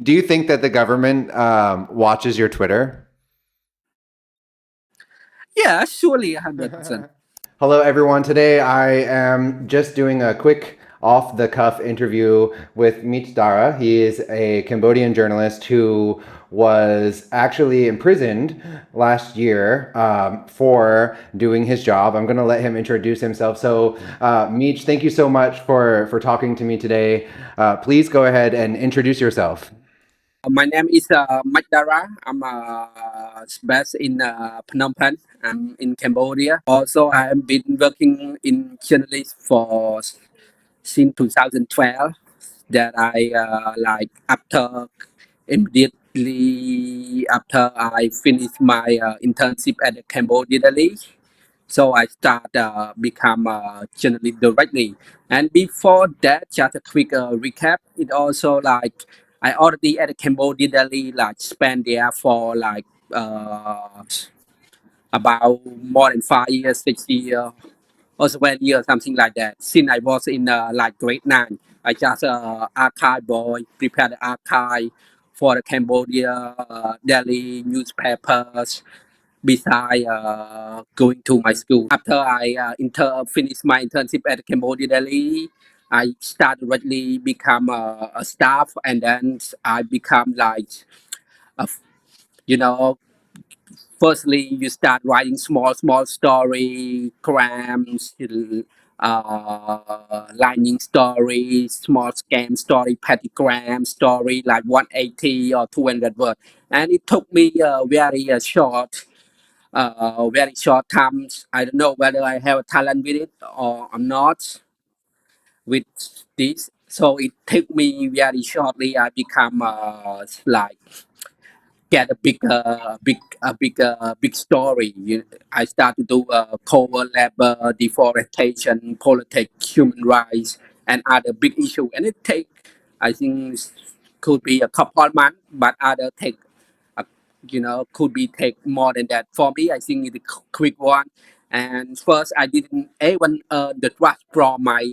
Do you think that the government watches your Twitter? Yeah, surely 100%. Hello, everyone. Today I am just doing a quick off the cuff interview with Mech Dara. He is a Cambodian journalist who was actually imprisoned last year for doing his job. I'm going to let him introduce himself. So, Meech, thank you so much for talking to me today. Please go ahead and introduce yourself. My name is Mech Dara. I'm based in Phnom Penh. I'm in Cambodia. Also, I have been working in journalism for since 2012. That I after immediately after I finished my internship at the Cambodia Daily. So I start become a journalist directly. And before that, just a quick recap. It also I already at Cambodia Daily spent there for uh, about more than 5 years, 6 years, or 7 years, something like that. Since I was in grade 9, I just archive boy, prepare the archive for the Cambodia daily newspapers beside going to my school. After I finished my internship at Cambodia Daily, I started directly become a staff, and then I become a, f- you know, firstly you start writing small story, crams, lightning stories, small scam story, pettygram story, like 180 or 200 words, and it took me very short times. I don't know whether I have a talent with it or I'm not with this. So it took me very shortly. I become get a big story. I start to do cover labor, deforestation, politics, human rights, and other big issue. And it take, I think, could be a couple of months, but other take uh, could be take more than that. For me, I think it's a quick one. And first, I didn't even earn the trust from my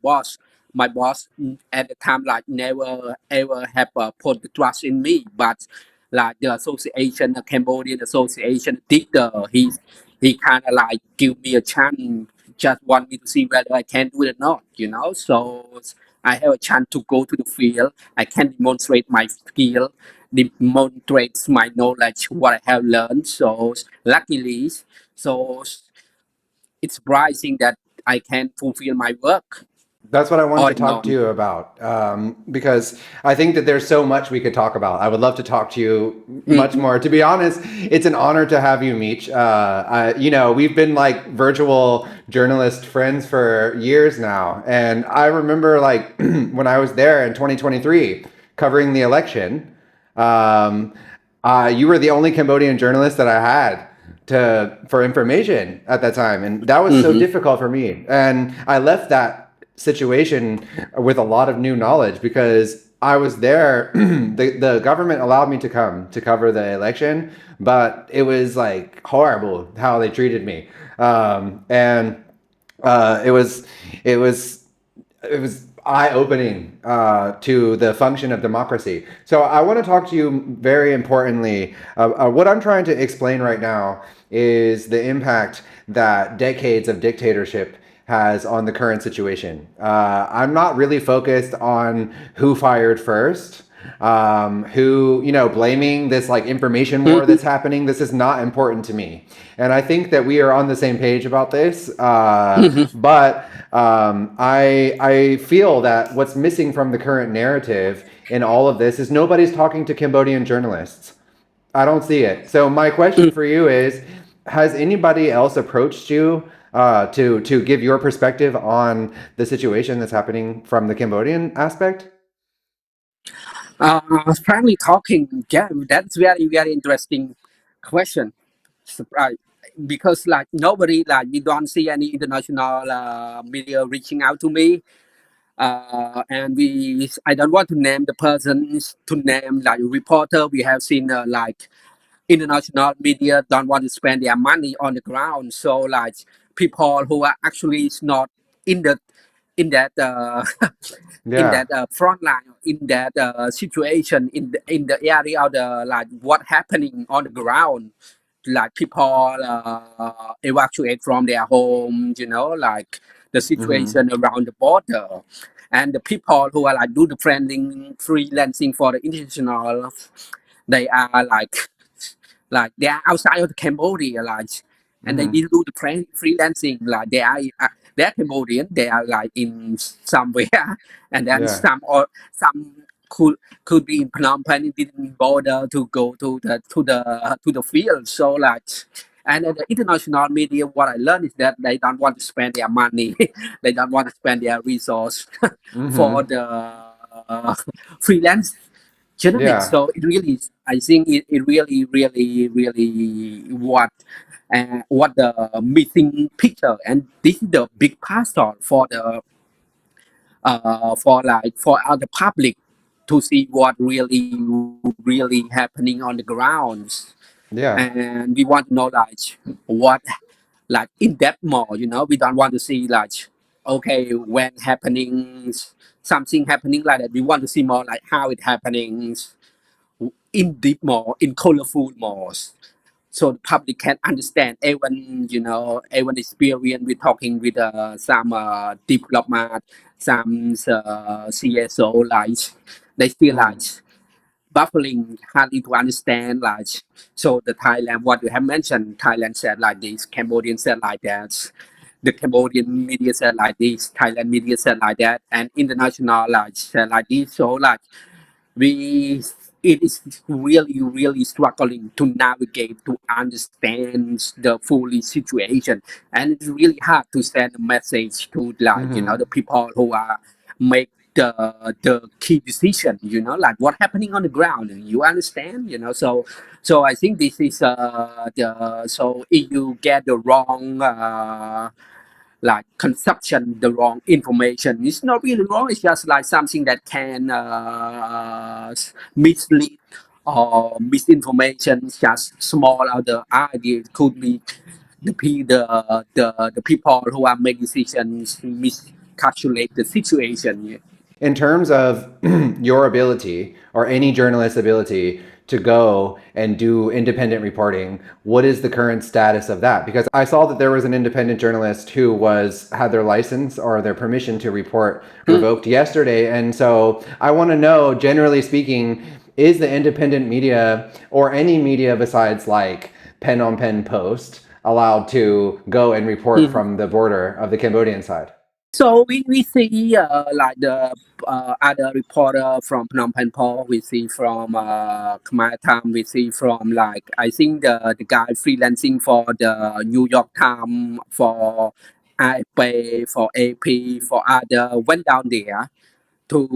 boss. My boss at the time never ever have put the trust in me, but the association, the Cambodian association did he kind of give me a chance, just want me to see whether I can do it or not. So I have a chance to go to the field. I can demonstrate my skill, demonstrates my knowledge, what I have learned. So luckily, so it's surprising that I can fulfill my work That's what I wanted all to in talk all. to you about because I think that there's so much we could talk about. I would love to talk to you much Mhm. more. To be honest, it's an honor to have you, Meech. We've been like virtual journalist friends for years now, and I remember like when I was there in 2023 covering the election. Um, you were the only Cambodian journalist that I had to for information at that time, and that was so Mhm. difficult for me. And I left that situation with a lot of new knowledge because I was there. The government allowed me to come to cover the election, but it was like horrible how they treated me, and it was it was it was eye opening to the function of democracy. So I want to talk to you very importantly. What I'm trying to explain right now is the impact that decades of dictatorship has on the current situation. I'm not really focused on who fired first, who, blaming this like information war Mhm. that's happening. This is not important to me. And I think that we are on the same page about this. Mhm. But I feel that what's missing from the current narrative in all of this is nobody's talking to Cambodian journalists. I don't see it. So my question Mhm. for you is: has anybody else approached you to give your perspective on the situation that's happening from the Cambodian aspect? Frankly talking, yeah, that's very interesting question. Surprise, because nobody we don't see any international media reaching out to me, and I don't want to name the persons to name reporter. We have seen international media don't want to spend their money on the ground, so people who are actually not in the in that in Yeah. that front line, in that situation, in the area of the like what happening on the ground, like people evacuate from their homes, like the Mm-hmm. situation around the border, and the people who are like do the freelancing for the international, they are like they are outside of Cambodia, like, and they Mm-hmm. didn't do the freelancing, like they're Cambodian, they are like in somewhere, and then Yeah. some could be in Phnom Penh, didn't bother to go to the field, so like. And the international media, what I learned is that they don't want to spend their money, they don't want to spend their resource for Mm-hmm. the freelance journalists. Yeah. So it really, I think it really, really, really what the missing picture, and this is the big puzzle for the public to see what really happening on the grounds, Yeah. and we want to know like what like in depth more. We don't want to see like okay when happening something happening like that. We want to see more like how it happening in deep more, in colorful more, so the public can understand. Even even experience with talking with some diplomat, some CSO, like they feel like Mm-hmm. baffling, hardly to understand. Like, so the Thailand, what you have mentioned, Thailand said like this, Cambodian said like that, the Cambodian media said like this, Thailand media said like that, and international like said like this. So like we it is really struggling to navigate to understand the fully situation, and it's really hard to send a message to like Mm-hmm. the people who are make the key decision, like what happening on the ground, you understand, so I think this is the so if you get the wrong like consumption, the wrong information. It's not really wrong. It's just like something that can mislead or misinformation. Just small other ideas could be the people who are making decisions miscalculate the situation. Yeah. In terms of your ability or any journalist's ability to go and do independent reporting, what is the current status of that? Because I saw that there was an independent journalist who had their license or their permission to report Mm. revoked yesterday. And so I want to know, generally speaking, is the independent media or any media besides like Phnom Penh Post allowed to go and report Mhm. from the border of the Cambodian side? So we see like the other reporter from Phnom Penh Post, we see from Khmer Time, we see from like I think the guy freelancing for the New York Times, for AFP, for AP, for other went down there to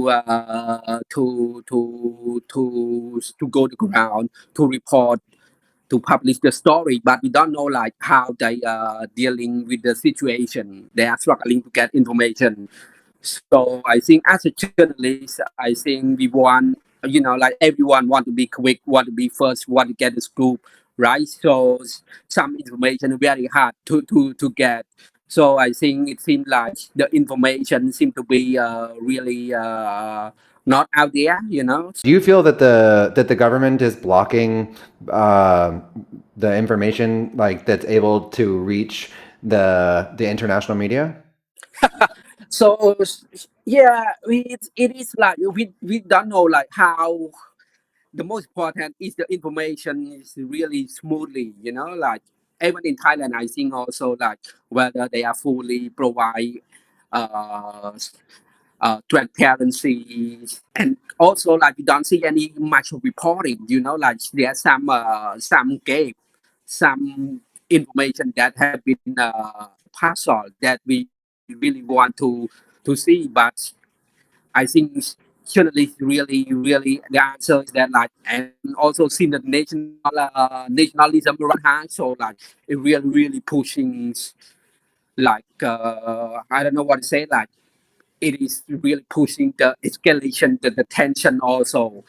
to go to ground to report, to publish the story, but we don't know like how they are dealing with the situation. They are struggling to get information. So I think as a journalist, I think we want, like everyone want to be quick, want to be first, want to get the scoop, right? So some information is very hard to get. So I think it seems like the information seems to be really not out there. Do you feel that the government is blocking uh, the information like that's able to reach the international media? So yeah, it is like we don't know like how. The most important is the information is really smoothly, like even in Thailand, I think also like whether they are fully provide uh, transparency, and also like we don't see any much reporting, like there's some gap, some information that have been passed on that we really want to see, but I think journalists really the answer is that like, and also see the nationalism run high, so like it really pushing like I don't know what to say, like it is really pushing the escalation, the tension also,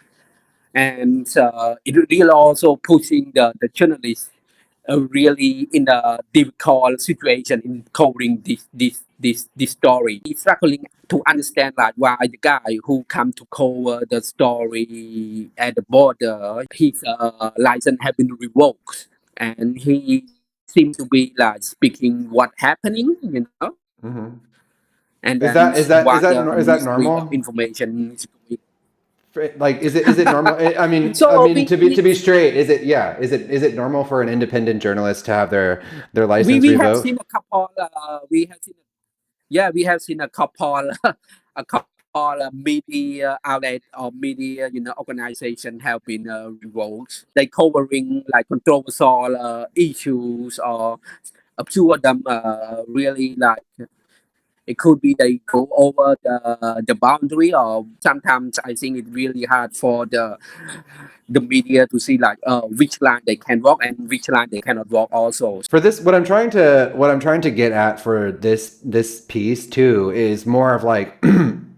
and it really also pushing the journalists really in a difficult situation in covering this story. He's struggling to understand like why the guy who come to cover the story at the border, his license have been revoked, and he seems to be like speaking what happening, Hmm. and Is then that is that is what that the is that Ministry of normal? Information is doing. Like, is it normal? So we, To be straight, is it, yeah? Is it normal for an independent journalist to have their we license we have revoked? seen a couple. We have seen Yeah, we have seen a couple, a couple media outlet or media, organization have been revoked. They covering like controversial issues, or a few of them really like it could be they go over the boundary, or sometimes I think it's really hard for the media to see like which line they can walk and which line they cannot walk also. For this, what I'm trying to get at for this piece too is more of like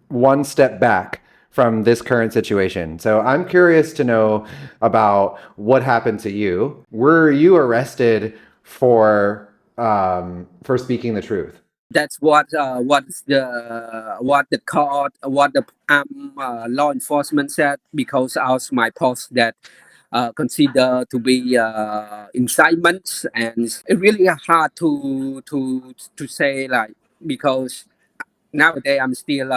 one step back from this current situation. So I'm curious to know about what happened to you. Were you arrested for speaking the truth? That's what the court, what the law enforcement said, because of my post that consider to be incitement, and it's really hard to say like, because nowadays I'm still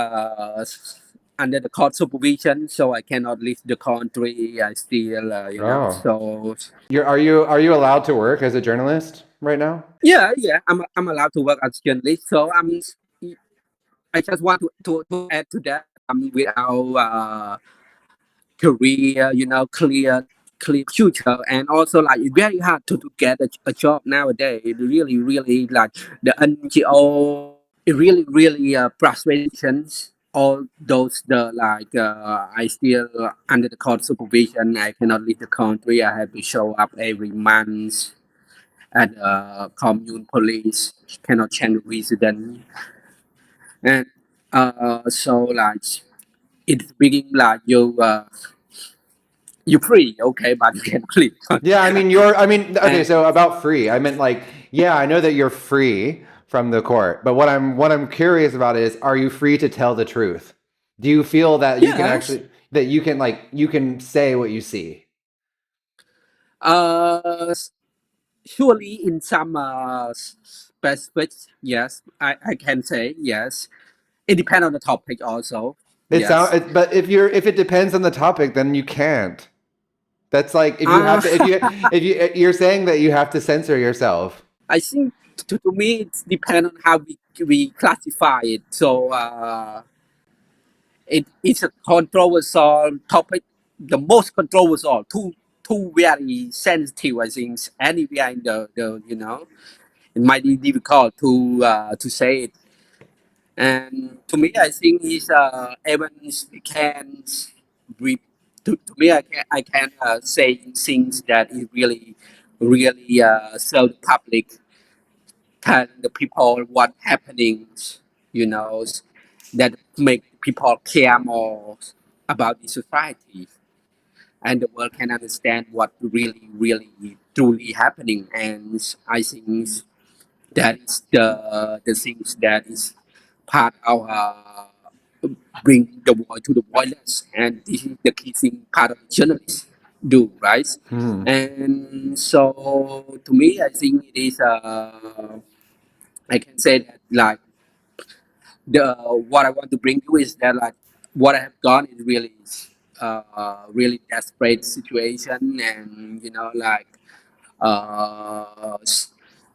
under the court supervision, so I cannot leave the country. I still Oh, so are you allowed to work as a journalist right now? yeah, I'm allowed to work as journalist, so I just want to add to that. Without career, clear future, and also like it's very hard to get a job nowadays. It really like the NGO. It really frustrations. All those the like I still under the court supervision. I cannot leave the country. I have to show up every month at commune police. Cannot change resident, and so like it's beginning like you free, okay, but you can click. Yeah, okay, And so about free, I meant like, yeah, I know that you're free from the court, but what I'm curious about is, are you free to tell the truth? Do you feel that you can yes, actually, that you can say what you see? uh, surely in some specific, yes, I can say yes. It depends on the topic also. Yes. But if it depends on the topic, then you can't. That's like, if you Uh, have to, if you're saying that you have to censor yourself. I think to me it depends on how we classify it. So it's a controversial topic, the most controversial, too very sensitive. I think anywhere in the it might be difficult to say it. And to me, I think is Evans can re- to me I can say things that is really serve the public, telling the people what happenings, you know, that make people care more about the society, and the world can understand what really truly happening. And I think that is the things that is part of bring the voice to the voiceless, and this is the key thing part of journalists do, right? Hmm. And so to me, I think it is I can say that like the what I want to bring you is that like what I have done is really desperate situation, and like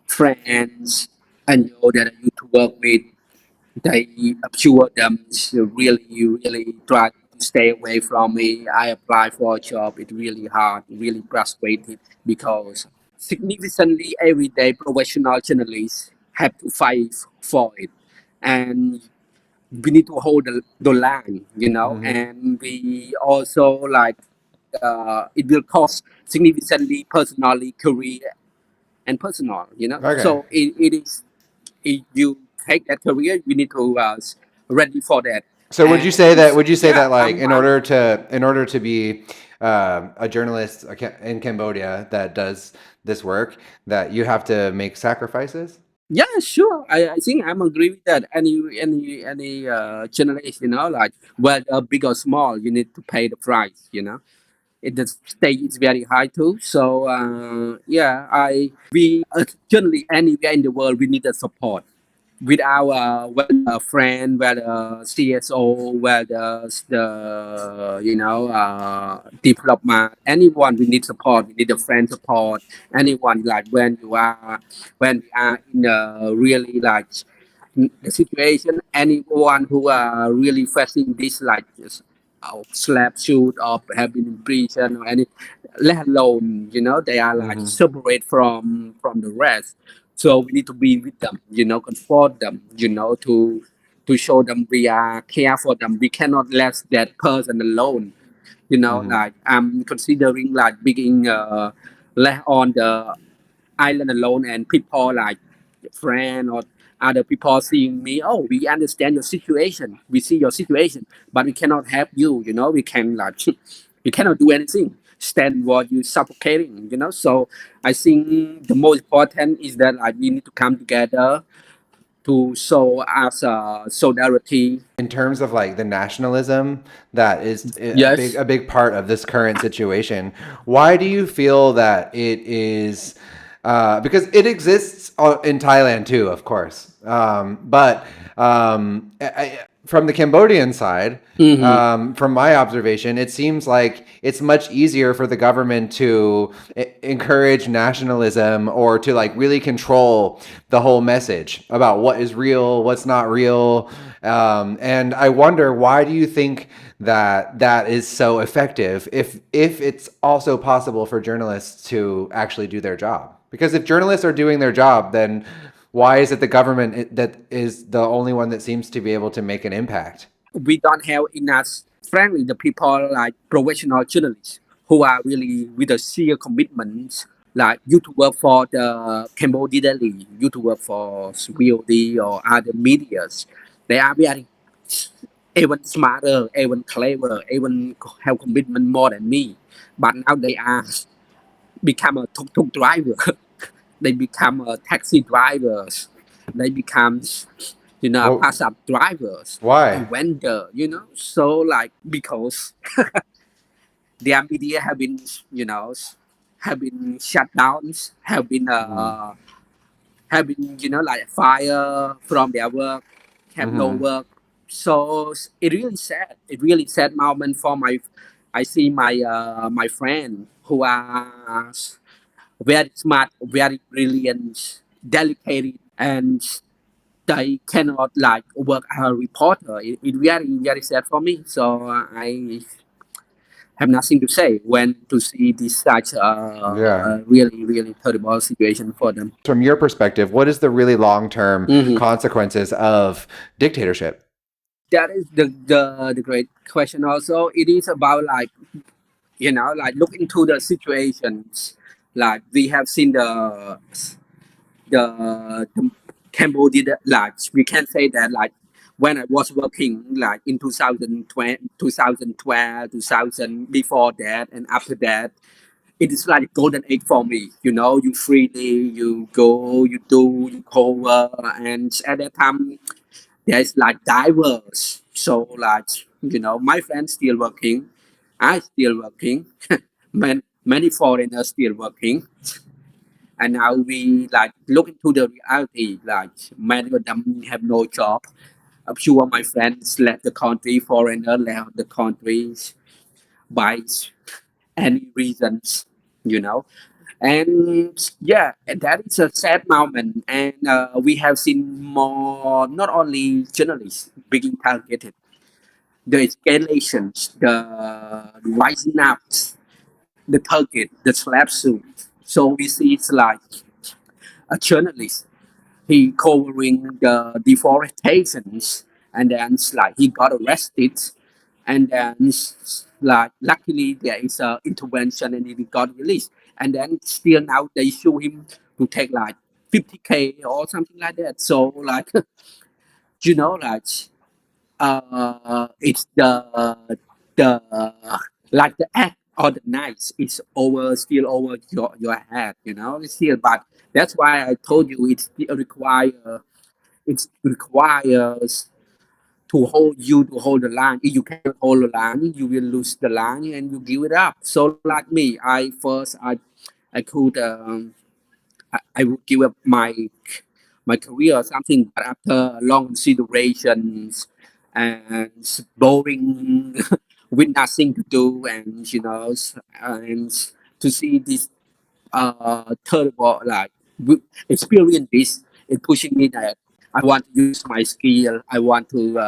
friends I know that I used to work with, they assure them to really try to stay away from me. I apply for a job. It's really hard, really frustrated, because significantly every day professional journalists have to fight for it. And we need to hold the line, Hmm. and we also like it will cost significantly personally, career and personal, Okay. so it is, if you take that career, you need to ready for that. So And would you say that, yeah, like, in order to be a journalist in Cambodia that does this work, that you have to make sacrifices? Yeah, sure. I think I'm agree with that. Any journalist, like whether big or small, you need to pay the price. The stake is very high too. So yeah, I we journalists anywhere in the world, we need the support with our whether friend, whether CSO, whether the diplomat, anyone we need support. We need a friend support. Anyone like when we are in a really like the situation, anyone who are really facing this like this, slap shoot or have been in prison or any, let alone they are like Hmm. separate from the rest. So we need to be with them, comfort them, to show them we are care for them. We cannot let that person alone. Hmm. Like I'm considering like being left on the island alone, and people like friend or other people seeing me. Oh, we understand your situation. We see your situation, but we cannot help you. We can like we cannot do anything. Stand while you suffocating. So I think the most important is that like we need to come together to show us solidarity. In terms of like the nationalism that is Yes. a big part of this current situation, why do you feel that it is? Because it exists in Thailand too, of course. But from the Cambodian side, Hmm. from my observation, it seems like it's much easier for the government to encourage nationalism, or to like really control the whole message about what is real, what's not real. And I wonder, why do you think that that is so effective, if it's also possible for journalists to actually do their job? Because if journalists are doing their job, then why is it the government that is the only one that seems to be able to make an impact? We don't have enough, frankly, the people like professional journalists who are really with a sheer commitment, like you to work for the Cambodia Daily, you to work for VOD or other medias. They are very even smarter, even clever, even have commitment more than me. But now they are become a tuk-tuk driver. They become a taxi drivers. They become Well, pass up drivers, a why? vendor. So like because their media have been shut down, Mm-hmm. have been like fire from their work, have no Mm-hmm. work. So it really sad. It really sad moment for my. I see my friend who are very smart, very brilliant, delicate, and they cannot like work as a reporter. It very very sad for me. So I have nothing to say when to see this such Yeah. really really terrible situation for them. From your perspective, what is the really long term Hmm. consequences of dictatorship? That is the great question. Also, it is about like like look into the situations. Like we have seen the Cambodia, like we can say that like when I was working like in 2020, 2012, 2000, before that and after that, it is like golden age for me. You freely, you go, you do, you cover, and at that time there's like diverse. So like my friends still working, I still working, many foreigners still working, and now we like look into the reality. Like many of them have no job. I'm sure my friends left the country, foreigner left the countries by any reasons, you know. And yeah, and that is a sad moment. And we have seen more, not only journalists being targeted, the escalations, the rising up, the target, the slap suit. So we see it's like a journalist. He covering the deforestations, and then like he got arrested, and then like luckily there is a intervention and he got released, and then still now they sue him to take like 50K or something like that. So like like it's the like the act. all the nights it's over still over your head, it's still. But that's why I told you it requires to hold the line. If you cannot hold the line, you will lose the line and you give it up. So like me, I could I would give up my career or something, but after long considerations and boring with nothing to do, and and to see this terrible experience, this it pushing me that I want to use my skill. I want to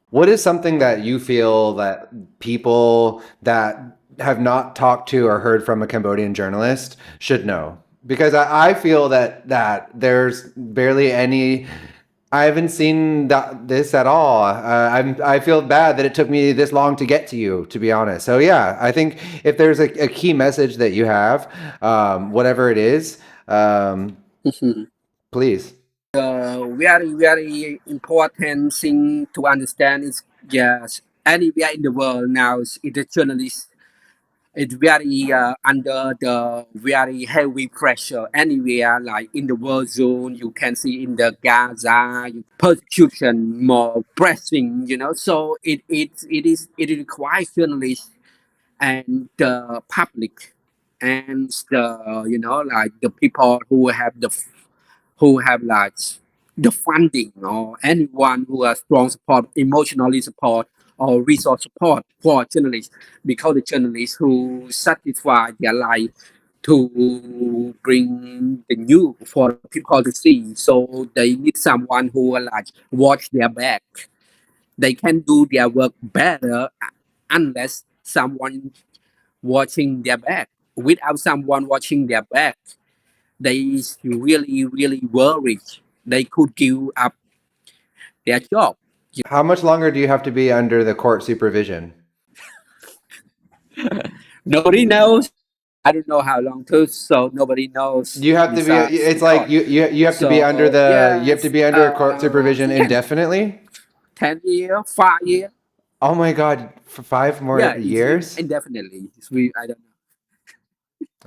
What is something that you feel that people that have not talked to or heard from a Cambodian journalist should know? Because I feel that there's barely any. I haven't seen this at all. I feel bad that it took me this long to get to you, to be honest. So yeah, I think if there's a key message that you have, whatever it is, please. very very important thing to understand is, yes, anywhere in the world now is the journalist is very under the very heavy pressure. Anywhere like in the war zone, you can see in the Gaza persecution more pressing, so it requires journalists and the public and the the people who have the funding, or anyone who has strong support, emotionally support, or resource support for journalists, because the journalists who satisfy their life to bring the news for people to see. So they need someone who will watch their back. They can do their work better unless someone watching their back. Without someone watching their back, they really, really worried. They could give up their job. How much longer do you have to be under the court supervision? Nobody knows. I don't know how long too, so nobody knows You have to be. besides the It's like court. you have to be under So the. You have to yes, be under court supervision yeah, indefinitely. 10 year, 5 year, Oh my God, for 5 more yeah, it's years? indefinitely. I don't know.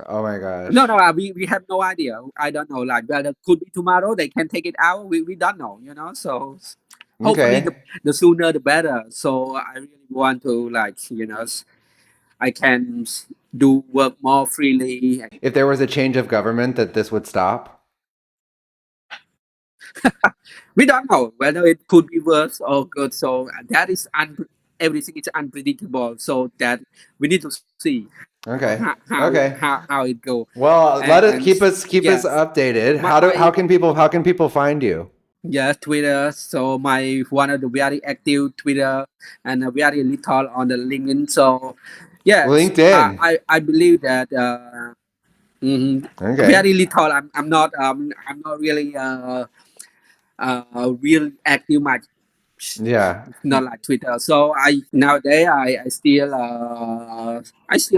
Oh my No, gosh. no, we have no idea. I don't know. Like, whether could be tomorrow. They can take it out. We don't know. So hopefully Okay. the sooner the better. So I really want to I can do work more freely. If there was a change of government, that this would stop. We don't know whether it could be worse or good. So that is everything is unpredictable. So that we need to see Okay. how how Okay. how, how it go. Well, let it And keep us yes, updated. my, my How can people find you? yes, Twitter. So my one of the very active Twitter and a very little on the LinkedIn. So yes, LinkedIn. I believe that Okay. very little. I'm not really real active much, Yeah. not like Twitter. So I nowadays I still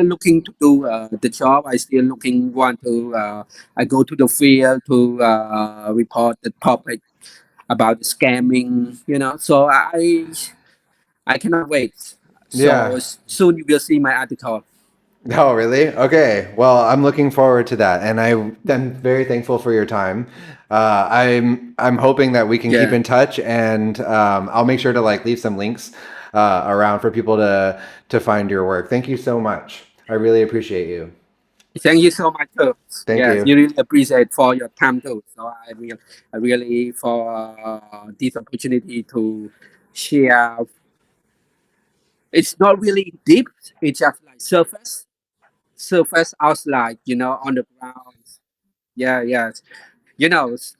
looking to do the job. I still looking want to I go to the field to report the topic about the scamming. So I cannot wait. So Yeah. soon you will see my article. Oh, really? Okay. Well, I'm looking forward to that, and I'm very thankful for your time. I'm hoping that we can keep Yeah. in touch, and I'll make sure to like leave some links around for people to find your work. Thank you so much. I really appreciate you. Thank you so much too. Thank Yes, you. you really appreciate for your time too. So I really for this opportunity to share. It's not really deep. It's just like surface outline. On the ground. Yeah, yes.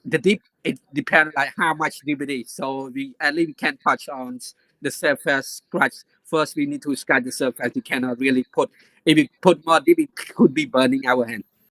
The deep. It depends like how much deep it is. So we at least we can touch on the surface scratch. First, we need to scratch the surface. We cannot really put. If we put more deep, it could be burning our hand.